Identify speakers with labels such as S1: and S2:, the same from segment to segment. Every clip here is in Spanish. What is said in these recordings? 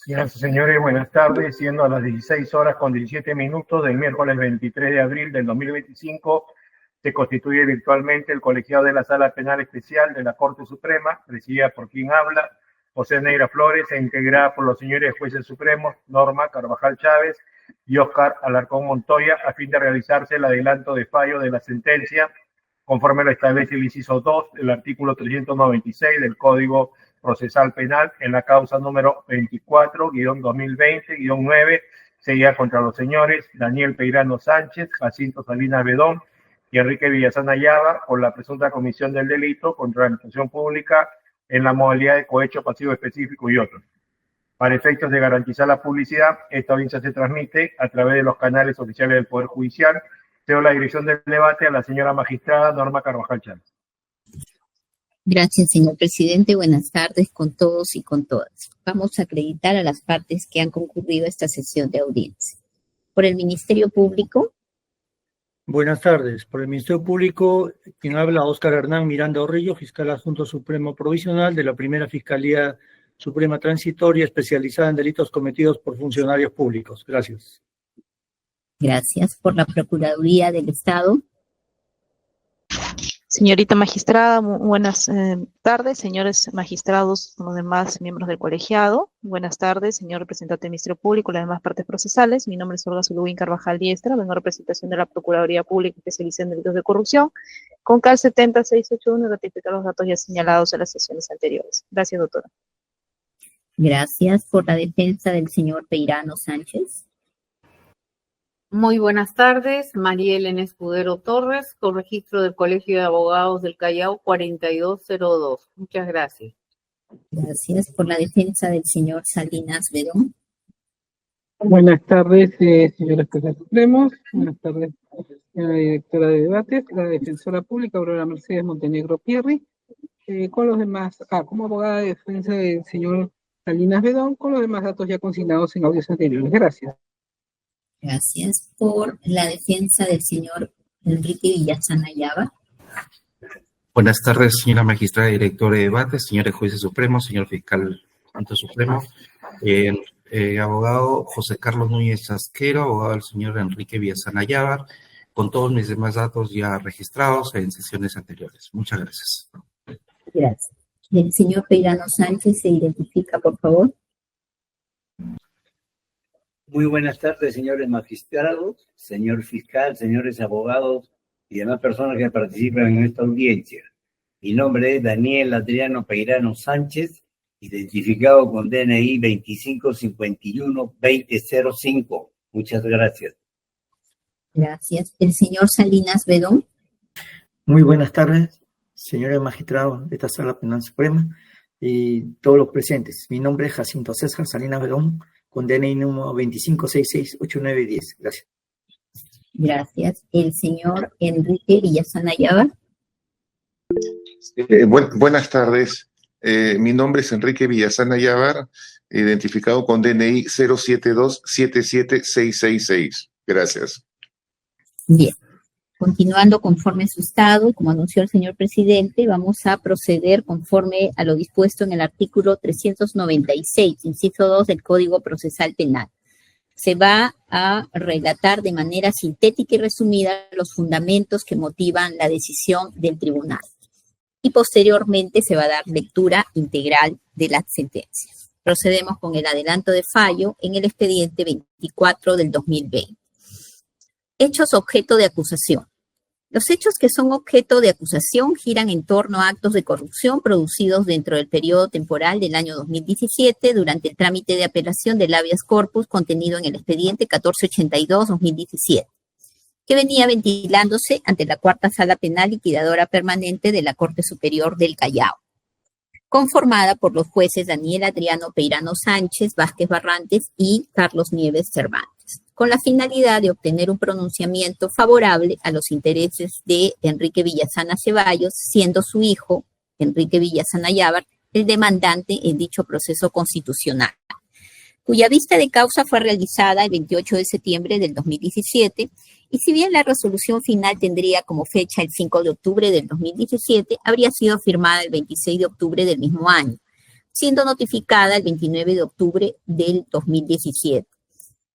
S1: Señoras y señores, buenas tardes. Siendo a las 16 horas con 17 minutos del miércoles 23 de abril del 2025, se constituye virtualmente el colegiado de la Sala Penal Especial de la Corte Suprema, presidida por quien habla, José Neira Flores, e integrada por los señores jueces supremos Norma Carvajal Chávez y Óscar Alarcón Montoya, a fin de realizarse el adelanto de fallo de la sentencia, conforme lo establece el inciso 2 del artículo 396 del Código Procesal Penal en la causa número 24-2020-9, seguida contra los señores Daniel Peirano Sánchez, Jacinto Salinas Bedón y Enrique Villazana Yaba por la presunta comisión del delito contra la administración pública en la modalidad de cohecho pasivo específico y otros. Para efectos de garantizar la publicidad, esta audiencia se transmite a través de los canales oficiales del Poder Judicial. Cedo la dirección del debate a la señora magistrada Norma Carvajal Chávez.
S2: Gracias, señor presidente. Buenas tardes con todos y con todas. Vamos a acreditar a las partes que han concurrido a esta sesión de audiencia. Por el Ministerio Público.
S3: Buenas tardes. Por el Ministerio Público, quien habla, Óscar Hernán Miranda Orrillo, fiscal adjunto supremo provisional de la Primera Fiscalía Suprema Transitoria especializada en delitos cometidos por funcionarios públicos. Gracias.
S2: Gracias. Por la Procuraduría del Estado.
S4: Señorita magistrada, buenas tardes, señores magistrados, los demás miembros del colegiado. Buenas tardes, señor representante del Ministerio Público, las demás partes procesales. Mi nombre es Olga Zuluín Carvajal Diestra, vengo en representación de la Procuraduría Pública especializada en delitos de corrupción, con CAL 70681 y ratificar los datos ya señalados en las sesiones anteriores. Gracias, doctora.
S2: Gracias. Por la defensa del señor Peirano Sánchez.
S5: Muy buenas tardes, María Elena Escudero Torres, con registro del Colegio de Abogados del Callao 4202. Muchas gracias.
S2: Gracias. Por la defensa del señor Salinas Bedón.
S6: Buenas tardes, señores jueces supremos. Buenas tardes, señora directora de debates, la defensora pública Aurora Mercedes Montenegro Pierri, con los demás, como abogada de defensa del señor Salinas Bedón, con los demás datos ya consignados en audios anteriores. Gracias.
S2: Gracias. Por la defensa del señor Enrique Villazana Yaba.
S7: Buenas tardes, señora magistrada directora de debates, señores jueces supremos, señor fiscal ante supremo, abogado José Carlos Núñez Asquero, abogado del señor Enrique Villazana Yaba, con todos mis demás datos ya registrados en sesiones anteriores. Muchas gracias.
S2: Gracias. El señor Peirano Sánchez se identifica, por favor.
S8: Muy buenas tardes, señores magistrados, señor fiscal, señores abogados y demás personas que participan en esta audiencia. Mi nombre es Daniel Adriano Peirano Sánchez, identificado con DNI 2551-2005. Muchas gracias.
S2: Gracias. El señor Salinas Bedón.
S9: Muy buenas tardes, señores magistrados de esta Sala Penal Suprema y todos los presentes. Mi nombre es Jacinto César Salinas Bedón, con DNI número 25668910. Gracias.
S2: Gracias. El señor Enrique Villazana Yaba.
S10: Buenas tardes. Mi nombre es Enrique Villazana Yaba, identificado con DNI 072-77666. Gracias.
S2: Bien. Continuando conforme a su estado, como anunció el señor presidente, vamos a proceder conforme a lo dispuesto en el artículo 396, inciso 2 del Código Procesal Penal. Se va a relatar de manera sintética y resumida los fundamentos que motivan la decisión del tribunal. Y posteriormente se va a dar lectura integral de la sentencia. Procedemos con el adelanto de fallo en el expediente 24 del 2020. Hechos objeto de acusación. Los hechos que son objeto de acusación giran en torno a actos de corrupción producidos dentro del periodo temporal del año 2017 durante el trámite de apelación del habeas corpus contenido en el expediente 1482-2017, que venía ventilándose ante la Cuarta Sala Penal Liquidadora Permanente de la Corte Superior del Callao, conformada por los jueces Daniel Adriano Peirano Sánchez, Vázquez Barrantes y Carlos Nieves Cervantes, con la finalidad de obtener un pronunciamiento favorable a los intereses de Enrique Villazana Ceballos, siendo su hijo, Enrique Villazana Yaba, el demandante en dicho proceso constitucional, cuya vista de causa fue realizada el 28 de septiembre del 2017, y si bien la resolución final tendría como fecha el 5 de octubre del 2017, habría sido firmada el 26 de octubre del mismo año, siendo notificada el 29 de octubre del 2017.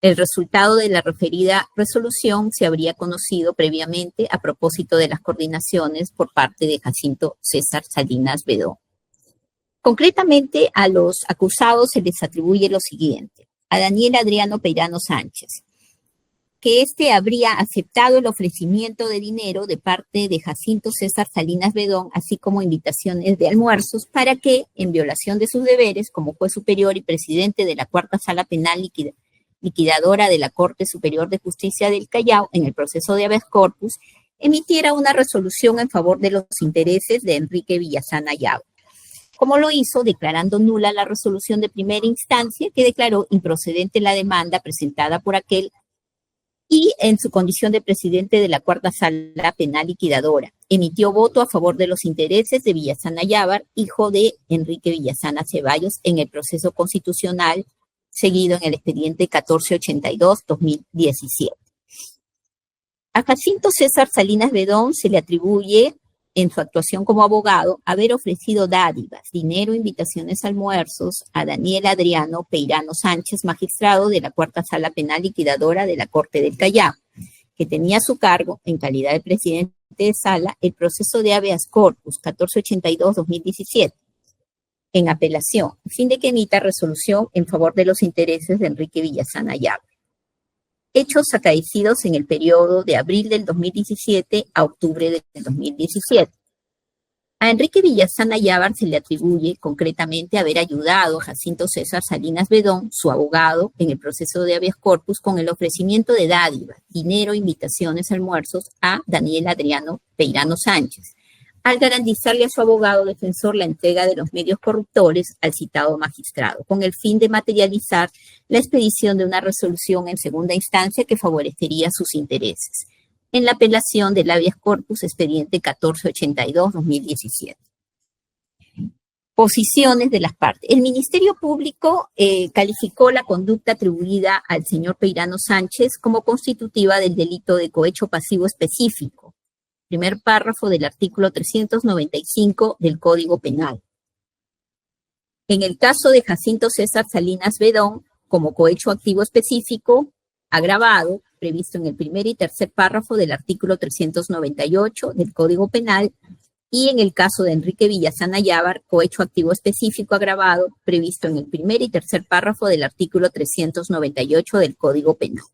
S2: El resultado de la referida resolución se habría conocido previamente a propósito de las coordinaciones por parte de Jacinto César Salinas Bedón. Concretamente, a los acusados se les atribuye lo siguiente. A Daniel Adriano Peirano Sánchez, que éste habría aceptado el ofrecimiento de dinero de parte de Jacinto César Salinas Bedón, así como invitaciones de almuerzos, para que, en violación de sus deberes como juez superior y presidente de la Cuarta Sala Penal liquidadora de la Corte Superior de Justicia del Callao, en el proceso de habeas corpus, emitiera una resolución en favor de los intereses de Enrique Villazana Ayala, como lo hizo declarando nula la resolución de primera instancia que declaró improcedente la demanda presentada por aquel y en su condición de presidente de la Cuarta Sala Penal Liquidadora. Emitió voto a favor de los intereses de Villazana Ayala, hijo de Enrique Villazana Ceballos, en el proceso constitucional seguido en el expediente 1482-2017. A Jacinto César Salinas Bedón se le atribuye, en su actuación como abogado, haber ofrecido dádivas, dinero, invitaciones a almuerzos a Daniel Adriano Peirano Sánchez, magistrado de la Cuarta Sala Penal Liquidadora de la Corte del Callao, que tenía a su cargo, en calidad de presidente de sala, el proceso de habeas corpus 1482-2017, en apelación, a fin de que emita resolución en favor de los intereses de Enrique Villazana Ayala. Hechos acaecidos en el periodo de abril del 2017 a octubre del 2017. A Enrique Villazana Ayala se le atribuye concretamente haber ayudado a Jacinto César Salinas Bedón, su abogado, en el proceso de habeas corpus con el ofrecimiento de dádivas, dinero, invitaciones, almuerzos a Daniel Adriano Peirano Sánchez, al garantizarle a su abogado defensor la entrega de los medios corruptores al citado magistrado, con el fin de materializar la expedición de una resolución en segunda instancia que favorecería sus intereses, en la apelación del habeas corpus expediente 1482-2017. Posiciones de las partes. El Ministerio Público calificó la conducta atribuida al señor Peirano Sánchez como constitutiva del delito de cohecho pasivo específico, primer párrafo del artículo 395 del Código Penal. En el caso de Jacinto César Salinas Bedón, como cohecho activo específico agravado, previsto en el primer y tercer párrafo del artículo 398 del Código Penal, y en el caso de Enrique Villazana Ayala, cohecho activo específico agravado, previsto en el primer y tercer párrafo del artículo 398 del Código Penal.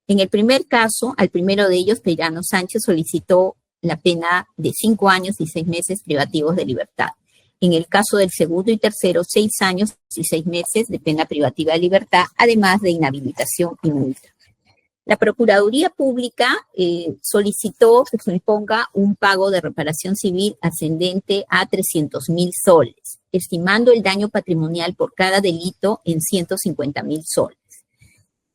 S2: En el primer caso, al primero de ellos, Peirano Sánchez solicitó la pena de 5 años y 6 meses privativos de libertad. En el caso del segundo y tercero, 6 años y 6 meses de pena privativa de libertad, además de inhabilitación y multa. La Procuraduría Pública solicitó que se imponga un pago de reparación civil ascendente a 300.000 soles, estimando el daño patrimonial por cada delito en 150.000 soles.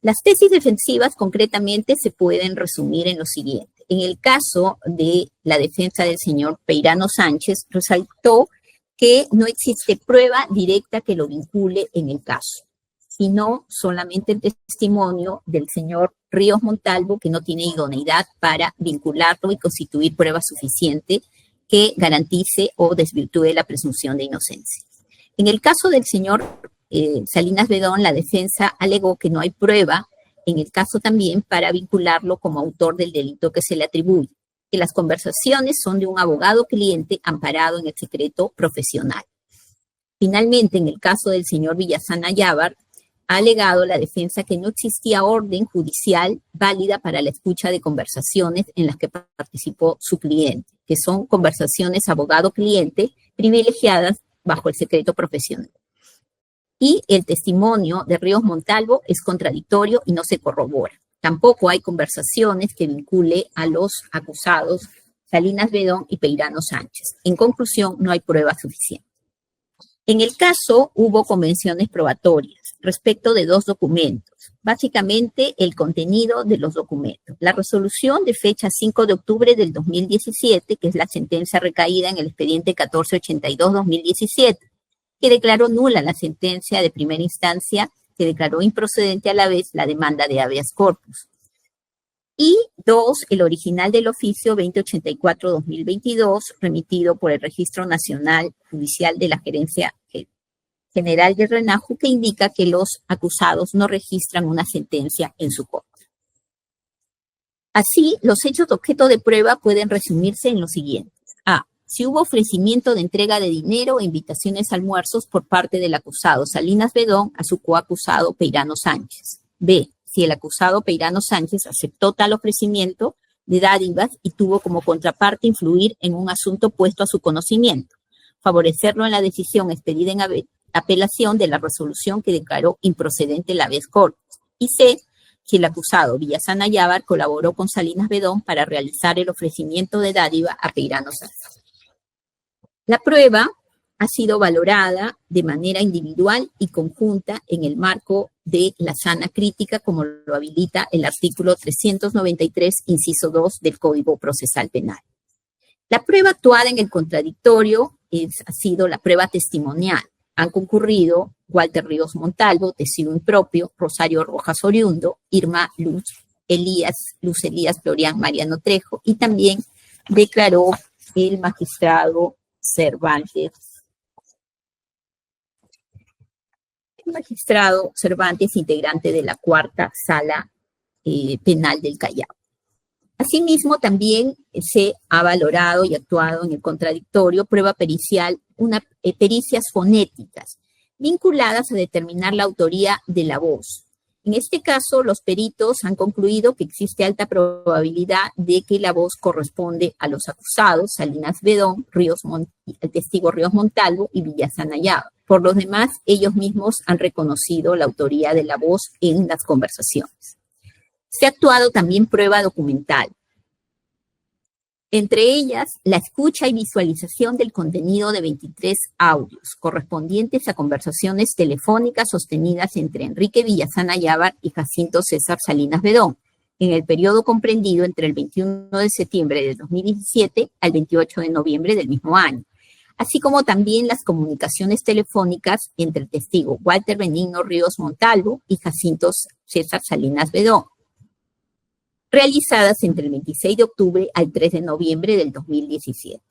S2: Las tesis defensivas concretamente se pueden resumir en lo siguiente. En el caso de la defensa del señor Peirano Sánchez, resaltó que no existe prueba directa que lo vincule en el caso, sino solamente el testimonio del señor Ríos Montalvo, que no tiene idoneidad para vincularlo y constituir prueba suficiente que garantice o desvirtúe la presunción de inocencia. En el caso del señor Salinas Bedón, la defensa alegó que no hay prueba en el caso también para vincularlo como autor del delito que se le atribuye, que las conversaciones son de un abogado cliente amparado en el secreto profesional. Finalmente, en el caso del señor Villazana Ayala, ha alegado la defensa que no existía orden judicial válida para la escucha de conversaciones en las que participó su cliente, que son conversaciones abogado-cliente privilegiadas bajo el secreto profesional. Y el testimonio de Ríos Montalvo es contradictorio y no se corrobora. Tampoco hay conversaciones que vincule a los acusados Salinas Bedón y Peirano Sánchez. En conclusión, no hay prueba suficiente. En el caso hubo convenciones probatorias respecto de 2 documentos. Básicamente, el contenido de los documentos. La resolución de fecha 5 de octubre del 2017, que es la sentencia recaída en el expediente 1482-2017, que declaró nula la sentencia de primera instancia, que declaró improcedente a la vez la demanda de habeas corpus. Y 2, el original del oficio 2084-2022, remitido por el Registro Nacional Judicial de la Gerencia general del RENAJU que indica que los acusados no registran una sentencia en su contra. Así, los hechos de objeto de prueba pueden resumirse en lo siguiente. A. Si hubo ofrecimiento de entrega de dinero e invitaciones a almuerzos por parte del acusado Salinas Bedón a su coacusado Peirano Sánchez. B. Si el acusado Peirano Sánchez aceptó tal ofrecimiento de dádivas y tuvo como contraparte influir en un asunto puesto a su conocimiento, favorecerlo en la decisión expedida en apelación de la resolución que declaró improcedente la habeas corpus. Y C. Si el acusado Villazana Ayávar colaboró con Salinas Bedón para realizar el ofrecimiento de dádiva a Peirano Sánchez. La prueba ha sido valorada de manera individual y conjunta en el marco de la sana crítica, como lo habilita el artículo 393, inciso 2 del Código Procesal Penal. La prueba actuada en el contradictorio ha sido la prueba testimonial. Han concurrido Walter Ríos Montalvo, testigo impropio, Rosario Rojas Oriundo, Irma Luz Elías Florián Mariano Trejo, y también declaró el magistrado Cervantes. El magistrado Cervantes, integrante de la cuarta sala penal del Callao. Asimismo, también se ha valorado y actuado en el contradictorio prueba pericial, pericias fonéticas, vinculadas a determinar la autoría de la voz. En este caso, los peritos han concluido que existe alta probabilidad de que la voz corresponde a los acusados, Salinas Bedón, el testigo Ríos Montalvo y Villazana Ayávar. Por los demás, ellos mismos han reconocido la autoría de la voz en las conversaciones. Se ha actuado también prueba documental. Entre ellas, la escucha y visualización del contenido de 23 audios correspondientes a conversaciones telefónicas sostenidas entre Enrique Villazana Ayávar y Jacinto César Salinas Bedón, en el periodo comprendido entre el 21 de septiembre de 2017 al 28 de noviembre del mismo año, así como también las comunicaciones telefónicas entre el testigo Walter Benigno Ríos Montalvo y Jacinto César Salinas Bedón, realizadas entre el 26 de octubre al 3 de noviembre del 2017.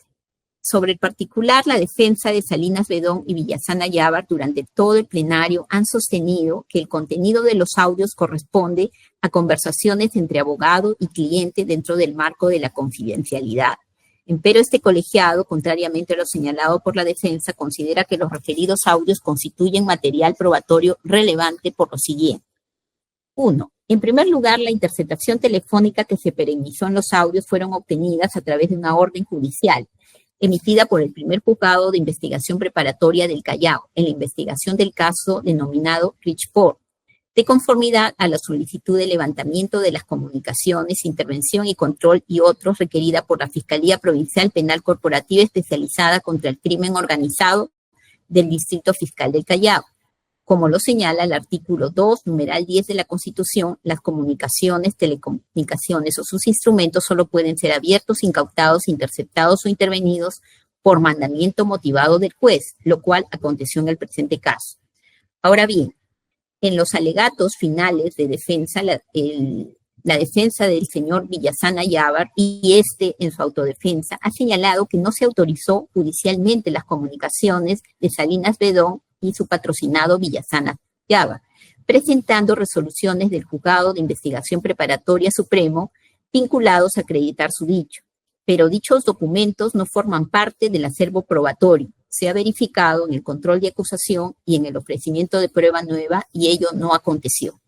S2: Sobre el particular, la defensa de Salinas Bedón y Villazana Ayávar durante todo el plenario han sostenido que el contenido de los audios corresponde a conversaciones entre abogado y cliente dentro del marco de la confidencialidad. Empero este colegiado, contrariamente a lo señalado por la defensa, considera que los referidos audios constituyen material probatorio relevante por lo siguiente. 1. En primer lugar, la interceptación telefónica que se perennizó en los audios fueron obtenidas a través de una orden judicial emitida por el primer juzgado de investigación preparatoria del Callao en la investigación del caso denominado Richport, de conformidad a la solicitud de levantamiento de las comunicaciones, intervención y control y otros requerida por la Fiscalía Provincial Penal Corporativa Especializada contra el Crimen Organizado del Distrito Fiscal del Callao. Como lo señala el artículo 2, numeral 10 de la Constitución, las comunicaciones, telecomunicaciones o sus instrumentos solo pueden ser abiertos, incautados, interceptados o intervenidos por mandamiento motivado del juez, lo cual aconteció en el presente caso. Ahora bien, en los alegatos finales de defensa, la defensa del señor Villazana Ayávar y en su autodefensa ha señalado que no se autorizó judicialmente las comunicaciones de Salinas Bedón y su patrocinado Villazana Ayávar, presentando resoluciones del Juzgado de Investigación Preparatoria Supremo vinculados a acreditar su dicho. Pero dichos documentos no forman parte del acervo probatorio. Se ha verificado en el control de acusación y en el ofrecimiento de prueba nueva y ello no aconteció.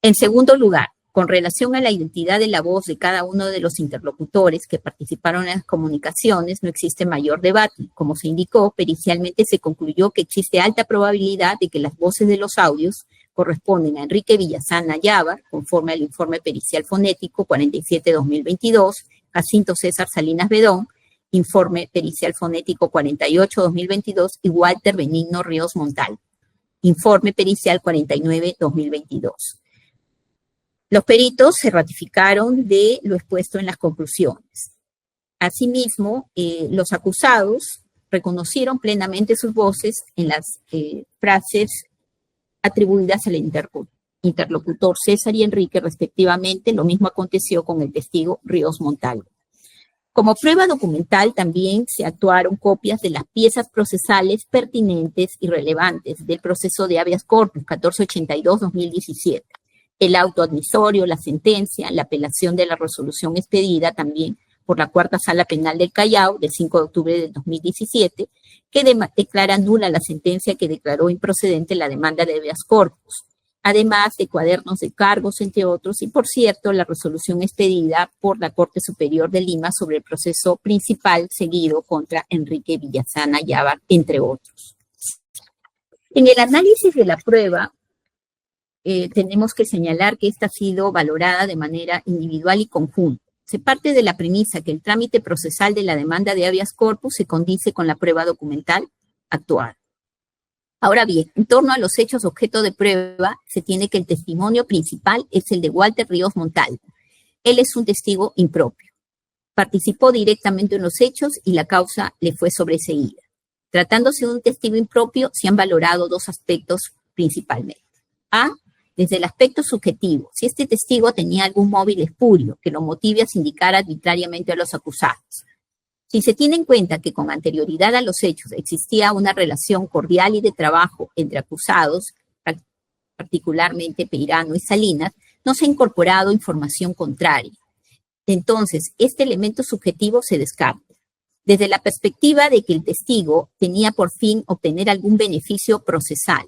S2: En segundo lugar, con relación a la identidad de la voz de cada uno de los interlocutores que participaron en las comunicaciones, no existe mayor debate. Como se indicó, pericialmente se concluyó que existe alta probabilidad de que las voces de los audios corresponden a Enrique Villazana Ayávar, conforme al informe pericial fonético 47-2022, Jacinto César Salinas Bedón, informe pericial fonético 48-2022, y Walter Benigno Ríos Montalvo, informe pericial 49-2022. Los peritos se ratificaron de lo expuesto en las conclusiones. Asimismo, los acusados reconocieron plenamente sus voces en las frases atribuidas al interlocutor César y Enrique respectivamente. Lo mismo aconteció con el testigo Ríos Montalvo. Como prueba documental también se actuaron copias de las piezas procesales pertinentes y relevantes del proceso de habeas corpus 1482-2017, el auto admisorio, la sentencia, la apelación de la resolución expedida también por la Cuarta Sala Penal del Callao del 5 de octubre del 2017, que declara nula la sentencia que declaró improcedente la demanda de habeas corpus, además de cuadernos de cargos, entre otros, y por cierto, la resolución expedida por la Corte Superior de Lima sobre el proceso principal seguido contra Enrique Villazana Ayávar, entre otros. En el análisis de la prueba, tenemos que señalar que esta ha sido valorada de manera individual y conjunta. Se parte de la premisa que el trámite procesal de la demanda de habeas corpus se condice con la prueba documental actuada. Ahora bien, en torno a los hechos objeto de prueba, se tiene que el testimonio principal es el de Walter Ríos Montalvo. Él es un testigo impropio. Participó directamente en los hechos y la causa le fue sobreseída. Tratándose de un testigo impropio, se han valorado dos aspectos principalmente. A, desde el aspecto subjetivo, si este testigo tenía algún móvil espurio que lo motive a sindicar arbitrariamente a los acusados. Si se tiene en cuenta que con anterioridad a los hechos existía una relación cordial y de trabajo entre acusados, particularmente Peirano y Salinas, no se ha incorporado información contraria. Entonces, este elemento subjetivo se descarta. Desde la perspectiva de que el testigo tenía por fin obtener algún beneficio procesal,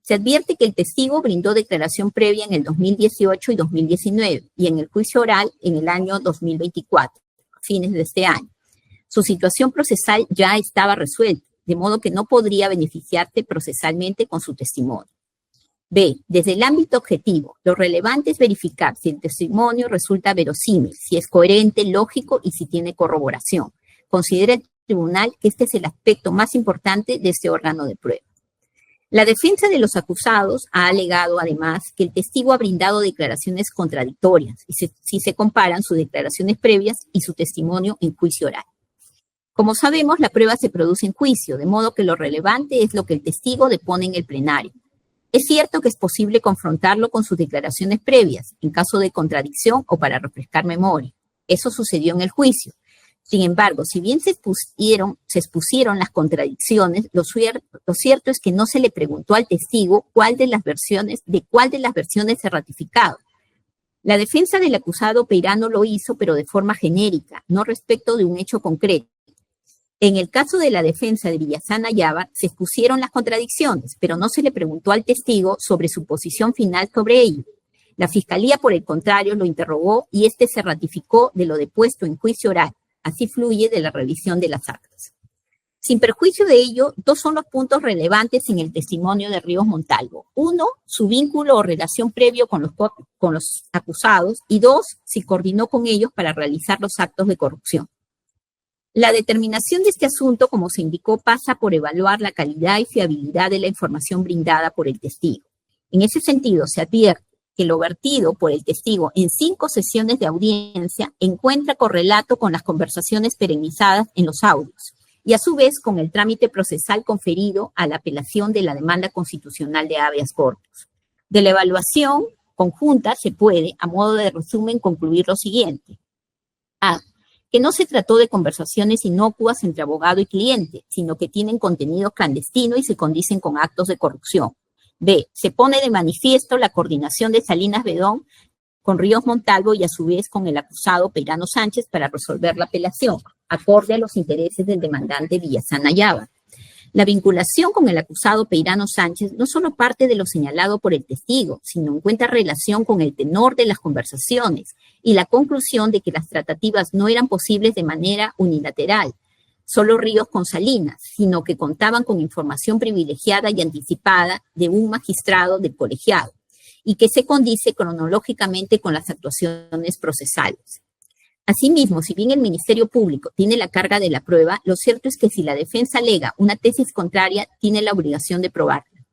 S2: se advierte que el testigo brindó declaración previa en el 2018 y 2019 y en el juicio oral en el año 2024, fines de este año. Su situación procesal ya estaba resuelta, de modo que no podría beneficiarse procesalmente con su testimonio. B. Desde el ámbito objetivo, lo relevante es verificar si el testimonio resulta verosímil, si es coherente, lógico y si tiene corroboración. Considera el tribunal que este es el aspecto más importante de este órgano de prueba. La defensa de los acusados ha alegado además que el testigo ha brindado declaraciones contradictorias y si se comparan sus declaraciones previas y su testimonio en juicio oral. Como sabemos, la prueba se produce en juicio, de modo que lo relevante es lo que el testigo depone en el plenario. Es cierto que es posible confrontarlo con sus declaraciones previas, en caso de contradicción o para refrescar memoria. Eso sucedió en el juicio. Sin embargo, si bien se expusieron las contradicciones, lo cierto es que no se le preguntó al testigo de cuál de las versiones se ratificaba. La defensa del acusado Peirano lo hizo, pero de forma genérica, no respecto de un hecho concreto. En el caso de la defensa de Villazana Ayávar, se expusieron las contradicciones, pero no se le preguntó al testigo sobre su posición final sobre ello. La Fiscalía, por el contrario, lo interrogó y éste se ratificó de lo depuesto en juicio oral. Así fluye de la revisión de las actas. Sin perjuicio de ello, dos son los puntos relevantes en el testimonio de Ríos Montalvo. Uno, su vínculo o relación previo con los acusados, y dos, si coordinó con ellos para realizar los actos de corrupción. La determinación de este asunto, como se indicó, pasa por evaluar la calidad y fiabilidad de la información brindada por el testigo. En ese sentido, se advierte que lo vertido por el testigo en 5 sesiones de audiencia encuentra correlato con las conversaciones perenizadas en los audios y a su vez con el trámite procesal conferido a la apelación de la demanda constitucional de habeas corpus. De la evaluación conjunta se puede, a modo de resumen, concluir lo siguiente. A. Que no se trató de conversaciones inocuas entre abogado y cliente, sino que tienen contenido clandestino y se condicen con actos de corrupción. B. Se pone de manifiesto la coordinación de Salinas Bedón con Ríos Montalvo y a su vez con el acusado Peirano Sánchez para resolver la apelación, acorde a los intereses del demandante Villazana Ayávar. La vinculación con el acusado Peirano Sánchez no solo parte de lo señalado por el testigo, sino encuentra relación con el tenor de las conversaciones y la conclusión de que las tratativas no eran posibles de manera unilateral, solo Ríos con Salinas, sino que contaban con información privilegiada y anticipada de un magistrado del colegiado, y que se condice cronológicamente con las actuaciones procesales. Asimismo, si bien el Ministerio Público tiene la carga de la prueba, lo cierto es que si la defensa alega una tesis contraria, tiene la obligación de probarla.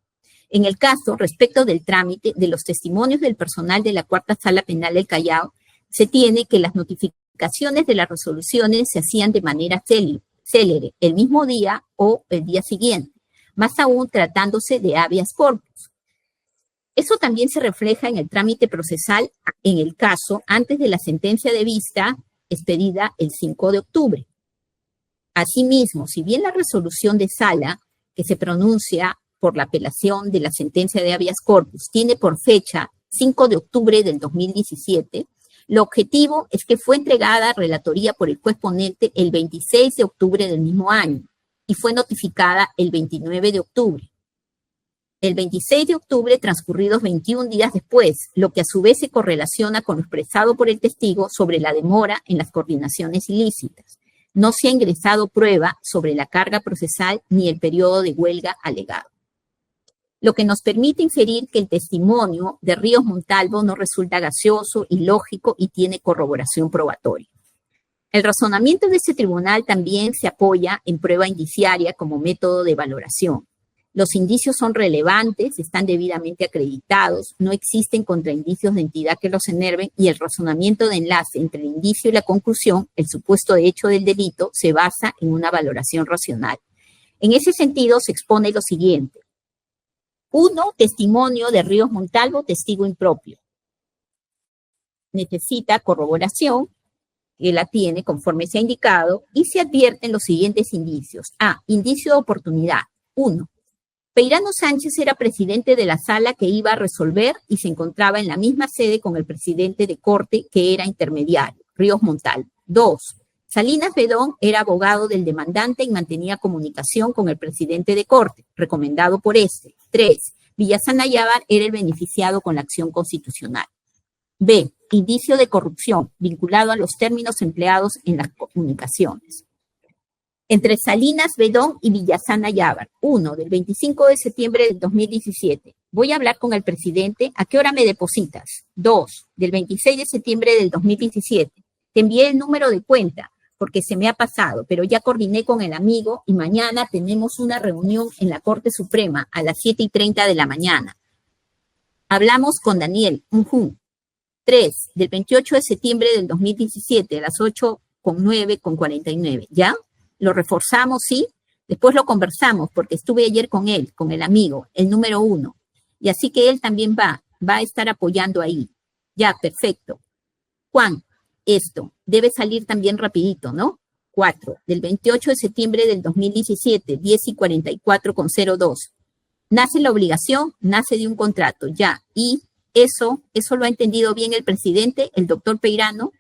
S2: En el caso, respecto del trámite de los testimonios del personal de la Cuarta Sala Penal del Callao, se tiene que las notificaciones de las resoluciones se hacían de manera célere, el mismo día o el día siguiente, más aún tratándose de habeas corpus. Eso también se refleja en el trámite procesal en el caso, antes de la sentencia de vista, expedida el 5 de octubre. Asimismo, si bien la resolución de sala que se pronuncia por la apelación de la sentencia de habeas corpus tiene por fecha 5 de octubre del 2017, lo objetivo es que fue entregada a relatoría por el juez ponente el 26 de octubre del mismo año y fue notificada el 29 de octubre. El 26 de octubre, transcurridos 21 días después, lo que a su vez se correlaciona con lo expresado por el testigo sobre la demora en las coordinaciones ilícitas. No se ha ingresado prueba sobre la carga procesal ni el periodo de huelga alegado. Lo que nos permite inferir que el testimonio de Ríos Montalvo no resulta gaseoso, ilógico y tiene corroboración probatoria. El razonamiento de este tribunal también se apoya en prueba indiciaria como método de valoración. Los indicios son relevantes, están debidamente acreditados, no existen contraindicios de entidad que los enerven y el razonamiento de enlace entre el indicio y la conclusión, el supuesto hecho del delito, se basa en una valoración racional. En ese sentido, se expone lo siguiente. 1. Testimonio de Ríos Montalvo, testigo impropio. Necesita corroboración, que la tiene conforme se ha indicado, y se advierten los siguientes indicios. A. Indicio de oportunidad. 1. Peirano Sánchez era presidente de la sala que iba a resolver y se encontraba en la misma sede con el presidente de corte que era intermediario, Ríos Montalvo. 2. Salinas Bedón era abogado del demandante y mantenía comunicación con el presidente de corte, recomendado por este. 3. Villazán Ayávar era el beneficiado con la acción constitucional. B. Indicio de corrupción vinculado a los términos empleados en las comunicaciones. Entre Salinas Bedón y Villazán Ayávar. 1. Del 25 de septiembre del 2017. Voy a hablar con el presidente. ¿A qué hora me depositas? 2. Del 26 de septiembre del 2017. Te envié el número de cuenta porque se me ha pasado, pero ya coordiné con el amigo y mañana tenemos una reunión en la Corte Suprema a las 7:30 de la mañana. Hablamos con Daniel. 3. Del 28 de septiembre del 2017 a las 8:09:49. ¿Ya? Lo reforzamos, ¿sí? Después lo conversamos porque estuve ayer con él, con el amigo, el número 1. Y así que él también va a estar apoyando ahí. Ya, perfecto. Juan, esto debe salir también rapidito, ¿no? 4. Del 28 de septiembre del 2017, 10:44:02. Nace la obligación, nace de un contrato, ya. Y eso lo ha entendido bien el presidente, el doctor Peirano.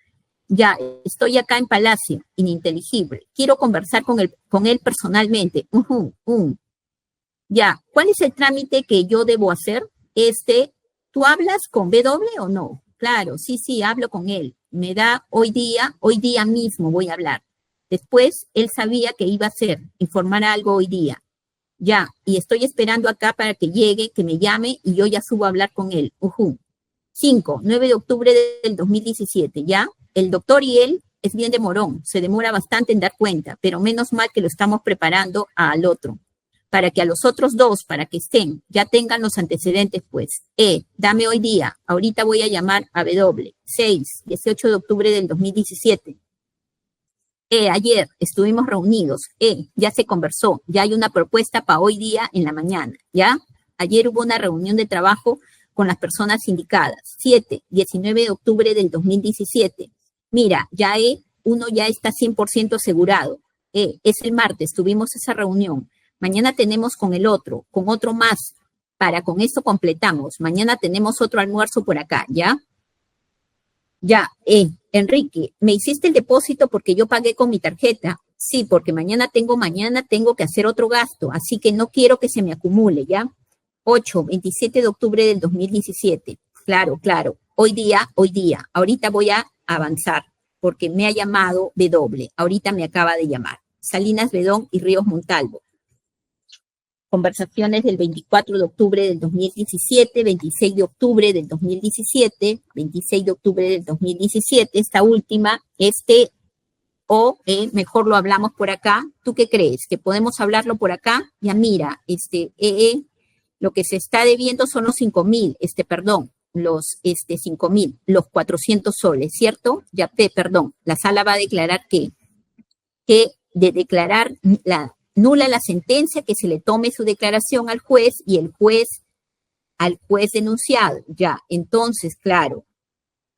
S2: Ya, estoy acá en Palacio, ininteligible. Quiero conversar con él personalmente. Ya, ¿cuál es el trámite que yo debo hacer? ¿Tú hablas con BW o no? Claro, sí, hablo con él. Me da hoy día mismo voy a hablar. Después, él sabía que iba a hacer, informar algo hoy día. Ya, y estoy esperando acá para que llegue, que me llame y yo ya subo a hablar con él. 5, 9 de octubre del 2017, ¿ya? El doctor y él es bien demorón, se demora bastante en dar cuenta, pero menos mal que lo estamos preparando al otro, para que a los otros dos, para que estén, ya tengan los antecedentes, pues. Dame hoy día, ahorita voy a llamar a W. 6, 18 de octubre del 2017. Ayer estuvimos reunidos, ya se conversó, ya hay una propuesta para hoy día en la mañana, ¿ya? Ayer hubo una reunión de trabajo con las personas indicadas. 7, 19 de octubre del 2017. Mira, uno ya está 100% asegurado. Es el martes, tuvimos esa reunión. Mañana tenemos con el otro, con otro más. Con esto completamos. Mañana tenemos otro almuerzo por acá, ¿ya? Ya, Enrique, ¿me hiciste el depósito porque yo pagué con mi tarjeta? Sí, porque mañana tengo que hacer otro gasto, así que no quiero que se me acumule, ¿ya? 8, 27 de octubre del 2017. Claro. Hoy día. Ahorita voy a avanzar porque me ha llamado W. Ahorita me acaba de llamar. Salinas Bedón y Ríos Montalvo. Conversaciones del 24 de octubre del 2017, 26 de octubre del 2017, 26 de octubre del 2017. Esta última, mejor lo hablamos por acá. ¿Tú qué crees? ¿Que podemos hablarlo por acá? Ya mira, lo que se está debiendo son los 5.000, los 5.000, los 400 soles, ¿cierto? Ya, la sala va a declarar que de declarar nula la sentencia, que se le tome su declaración al juez y el juez al juez denunciado. Ya, entonces, claro,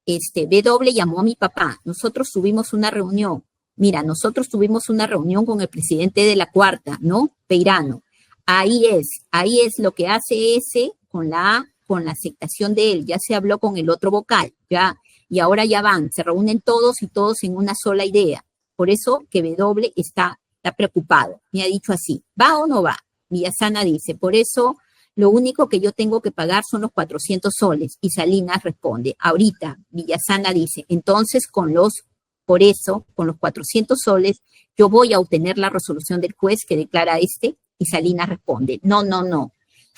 S2: W llamó a mi papá, nosotros tuvimos una reunión. Mira, nosotros tuvimos una reunión con el presidente de la cuarta, ¿no? Peirano. Ahí es lo que hace ese con la aceptación de él. Ya se habló con el otro vocal, ya, y ahora ya se reúnen todos y todos en una sola idea. Por eso que W está preocupado. Me ha dicho así, ¿va o no va? Villasana dice, por eso lo único que yo tengo que pagar son los 400 soles. Y Salinas responde, ahorita. Villasana dice, entonces con los 400 soles, yo voy a obtener la resolución del juez que declara y Salinas responde, no.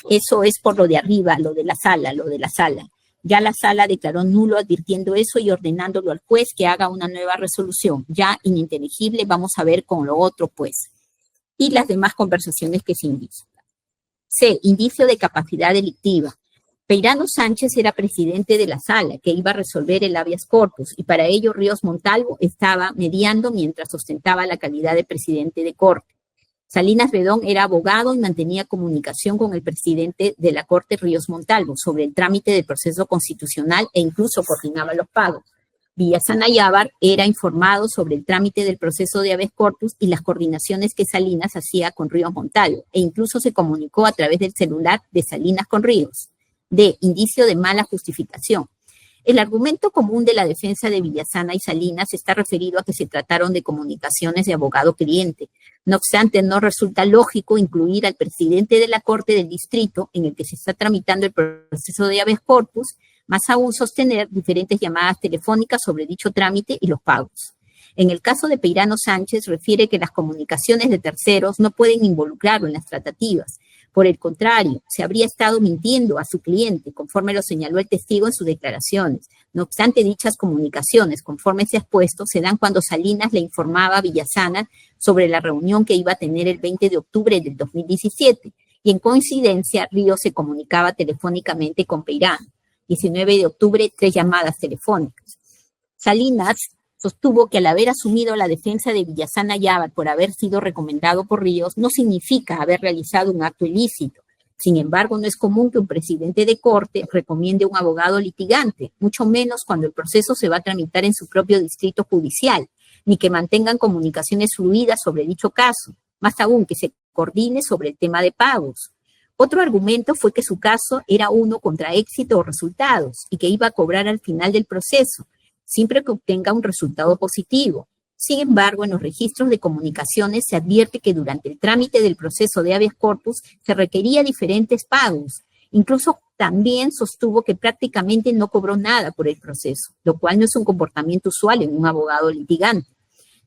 S2: Eso es por lo de arriba, lo de la sala. Ya la sala declaró nulo advirtiendo eso y ordenándolo al juez que haga una nueva resolución. Ya ininteligible, vamos a ver con lo otro, pues. Y las demás conversaciones que se indican. C. Indicio de capacidad delictiva. Peirano Sánchez era presidente de la sala que iba a resolver el habeas corpus y para ello Ríos Montalvo estaba mediando mientras ostentaba la calidad de presidente de corte. Salinas Bedón era abogado y mantenía comunicación con el presidente de la Corte, Ríos Montalvo, sobre el trámite del proceso constitucional e incluso coordinaba los pagos. Villasana Yávar era informado sobre el trámite del proceso de habeas corpus y las coordinaciones que Salinas hacía con Ríos Montalvo e incluso se comunicó a través del celular de Salinas con Ríos. D. Indicio de mala justificación. El argumento común de la defensa de Villasana y Salinas está referido a que se trataron de comunicaciones de abogado-cliente. No obstante, no resulta lógico incluir al presidente de la Corte del Distrito en el que se está tramitando el proceso de habeas corpus, más aún sostener diferentes llamadas telefónicas sobre dicho trámite y los pagos. En el caso de Peirano Sánchez, refiere que las comunicaciones de terceros no pueden involucrarlo en las tratativas. Por el contrario, se habría estado mintiendo a su cliente, conforme lo señaló el testigo en sus declaraciones. No obstante, dichas comunicaciones, conforme se ha expuesto, se dan cuando Salinas le informaba a Villasana sobre la reunión que iba a tener el 20 de octubre del 2017, y en coincidencia, Ríos se comunicaba telefónicamente con Peirano. 19 de octubre, 3 llamadas telefónicas. Salinas sostuvo que al haber asumido la defensa de Villasana Yávar por haber sido recomendado por Ríos no significa haber realizado un acto ilícito. Sin embargo, no es común que un presidente de corte recomiende a un abogado litigante, mucho menos cuando el proceso se va a tramitar en su propio distrito judicial, ni que mantengan comunicaciones fluidas sobre dicho caso, más aún que se coordine sobre el tema de pagos. Otro argumento fue que su caso era uno contra éxito o resultados y que iba a cobrar al final del proceso, siempre que obtenga un resultado positivo. Sin embargo, en los registros de comunicaciones se advierte que durante el trámite del proceso de habeas corpus se requería diferentes pagos. Incluso también sostuvo que prácticamente no cobró nada por el proceso, lo cual no es un comportamiento usual en un abogado litigante.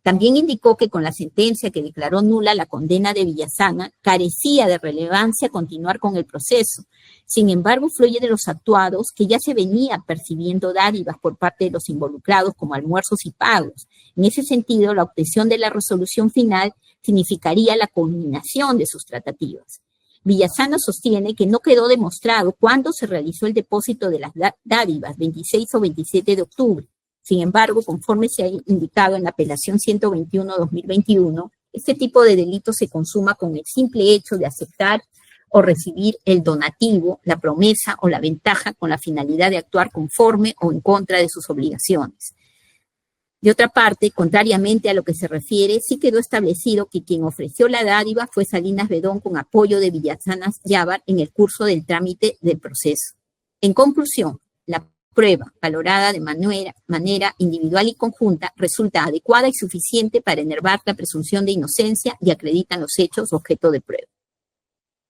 S2: También indicó que con la sentencia que declaró nula la condena de Villasana, carecía de relevancia continuar con el proceso. Sin embargo, fluye de los actuados que ya se venía percibiendo dádivas por parte de los involucrados como almuerzos y pagos. En ese sentido, la obtención de la resolución final significaría la culminación de sus tratativas. Villasana sostiene que no quedó demostrado cuándo se realizó el depósito de las dádivas, 26 o 27 de octubre. Sin embargo, conforme se ha indicado en la apelación 121-2021, este tipo de delito se consuma con el simple hecho de aceptar o recibir el donativo, la promesa o la ventaja con la finalidad de actuar conforme o en contra de sus obligaciones. De otra parte, contrariamente a lo que se refiere, sí quedó establecido que quien ofreció la dádiva fue Salinas Bedón con apoyo de Villasana Yávar en el curso del trámite del proceso. En conclusión, la prueba, valorada de manera individual y conjunta, resulta adecuada y suficiente para enervar la presunción de inocencia y acreditan los hechos objeto de prueba.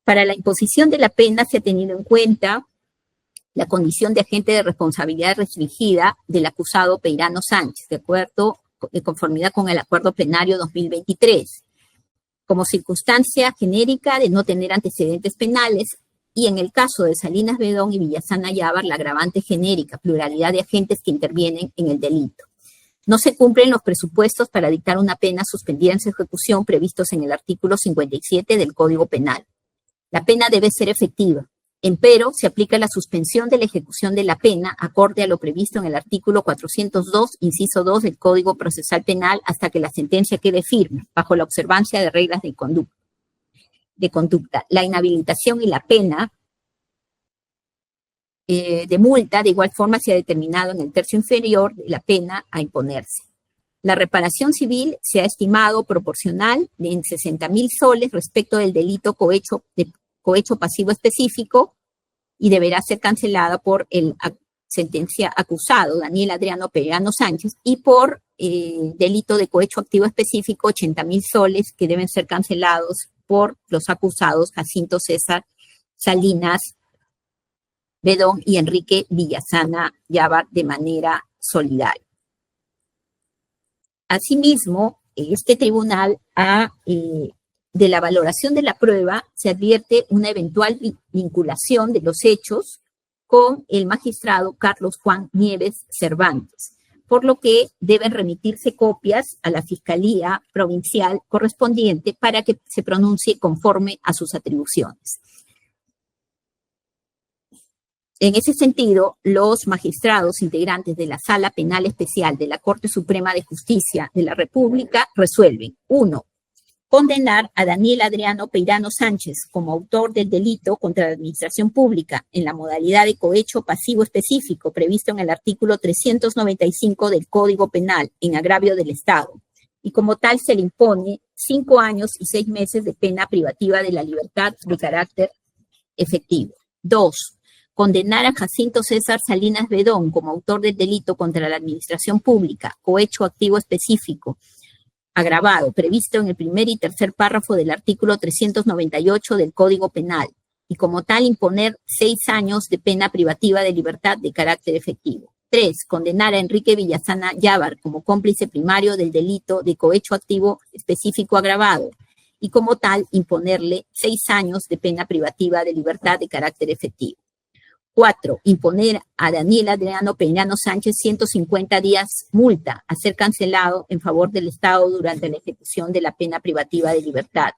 S2: Para la imposición de la pena se ha tenido en cuenta la condición de agente de responsabilidad restringida del acusado Peirano Sánchez, de conformidad con el Acuerdo Plenario 2023, como circunstancia genérica de no tener antecedentes penales, y en el caso de Salinas Bedón y Villasana Yávar, la agravante genérica, pluralidad de agentes que intervienen en el delito. No se cumplen los presupuestos para dictar una pena suspendida en su ejecución previstos en el artículo 57 del Código Penal. La pena debe ser efectiva. Empero, se aplica la suspensión de la ejecución de la pena acorde a lo previsto en el artículo 402, inciso 2 del Código Procesal Penal hasta que la sentencia quede firme, bajo la observancia de reglas de conducta. La inhabilitación y la pena de multa, de igual forma se ha determinado en el tercio inferior de la pena a imponerse. La reparación civil se ha estimado proporcional en 60.000 soles respecto del delito cohecho pasivo específico y deberá ser cancelada por el sentencia acusado, Daniel Adriano Peirano Sánchez, y por delito de cohecho activo específico, 80.000 soles que deben ser cancelados por los acusados Jacinto César Salinas Bedón y Enrique Villasana Yabar de manera solidaria. Asimismo, este tribunal de la valoración de la prueba se advierte una eventual vinculación de los hechos con el magistrado Carlos Juan Nieves Cervantes, por lo que deben remitirse copias a la Fiscalía Provincial correspondiente para que se pronuncie conforme a sus atribuciones. En ese sentido, los magistrados integrantes de la Sala Penal Especial de la Corte Suprema de Justicia de la República resuelven: 1. Condenar a Daniel Adriano Peirano Sánchez como autor del delito contra la administración pública en la modalidad de cohecho pasivo específico previsto en el artículo 395 del Código Penal en agravio del Estado, y como tal se le impone 5 años y 6 meses de pena privativa de la libertad de carácter efectivo. 2. Condenar a Jacinto César Salinas Bedón como autor del delito contra la administración pública, cohecho activo específico, agravado, previsto en el primer y tercer párrafo del artículo 398 del Código Penal, y como tal imponer 6 años de pena privativa de libertad de carácter efectivo. 3. Condenar a Enrique Villasana Yabar como cómplice primario del delito de cohecho activo específico agravado, y como tal imponerle 6 años de pena privativa de libertad de carácter efectivo. 4. Imponer a Daniel Adriano Peirano Sánchez 150 días multa a ser cancelado en favor del Estado durante la ejecución de la pena privativa de libertad.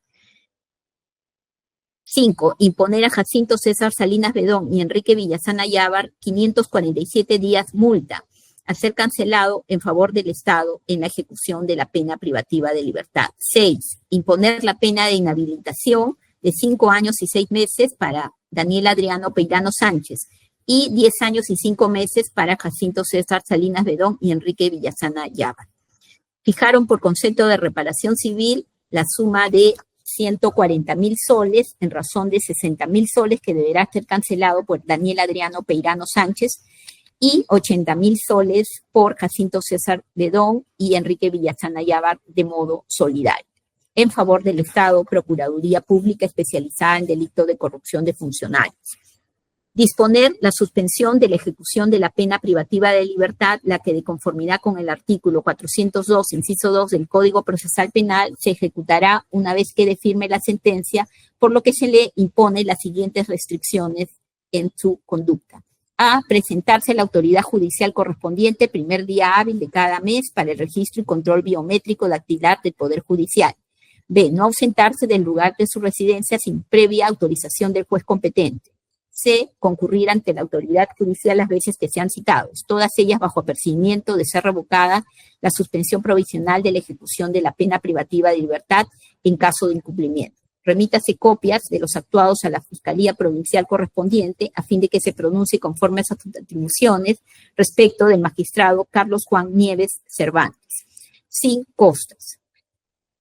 S2: 5. Imponer a Jacinto César Salinas Bedón y Enrique Villasana Yabar 547 días multa a ser cancelado en favor del Estado en la ejecución de la pena privativa de libertad. 6. Imponer la pena de inhabilitación de 5 años y 6 meses para Daniel Adriano Peirano Sánchez y 10 años y 5 meses para Jacinto César Salinas Bedón y Enrique Villasana Yabar. Fijaron por concepto de reparación civil la suma de 140.000 soles en razón de 60.000 soles que deberá ser cancelado por Daniel Adriano Peirano Sánchez y 80.000 soles por Jacinto César Bedón y Enrique Villasana Yabar de modo solidario. En favor del Estado, Procuraduría Pública especializada en delito de corrupción de funcionarios. Disponer la suspensión de la ejecución de la pena privativa de libertad, la que de conformidad con el artículo 402, inciso 2 del Código Procesal Penal, se ejecutará una vez quede firme la sentencia, por lo que se le impone las siguientes restricciones en su conducta. A. Presentarse a la autoridad judicial correspondiente primer día hábil de cada mes para el registro y control biométrico dactilar del Poder Judicial. B. No ausentarse del lugar de su residencia sin previa autorización del juez competente. C. Concurrir ante la autoridad judicial las veces que sean citados, todas ellas bajo apercibimiento de ser revocada la suspensión provisional de la ejecución de la pena privativa de libertad en caso de incumplimiento. Remítase copias de los actuados a la Fiscalía Provincial correspondiente a fin de que se pronuncie conforme a sus atribuciones respecto del magistrado Carlos Juan Nieves Cervantes, sin costas.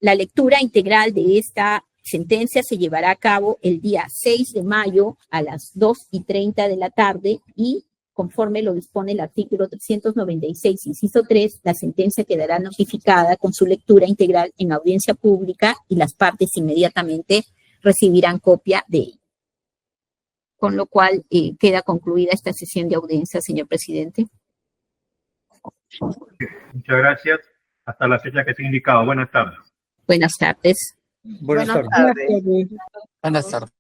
S2: La lectura integral de esta sentencia se llevará a cabo el día 6 de mayo a las 2:30 de la tarde y, conforme lo dispone el artículo 396, inciso 3, la sentencia quedará notificada con su lectura integral en audiencia pública y las partes inmediatamente recibirán copia de ella. Con lo cual queda concluida esta sesión de audiencia, señor presidente.
S1: Muchas gracias. Hasta la fecha que se ha indicado. Buenas tardes.
S2: Buenas tardes.
S3: Buenas tardes.
S6: Buenas tardes.
S11: Buenas tardes.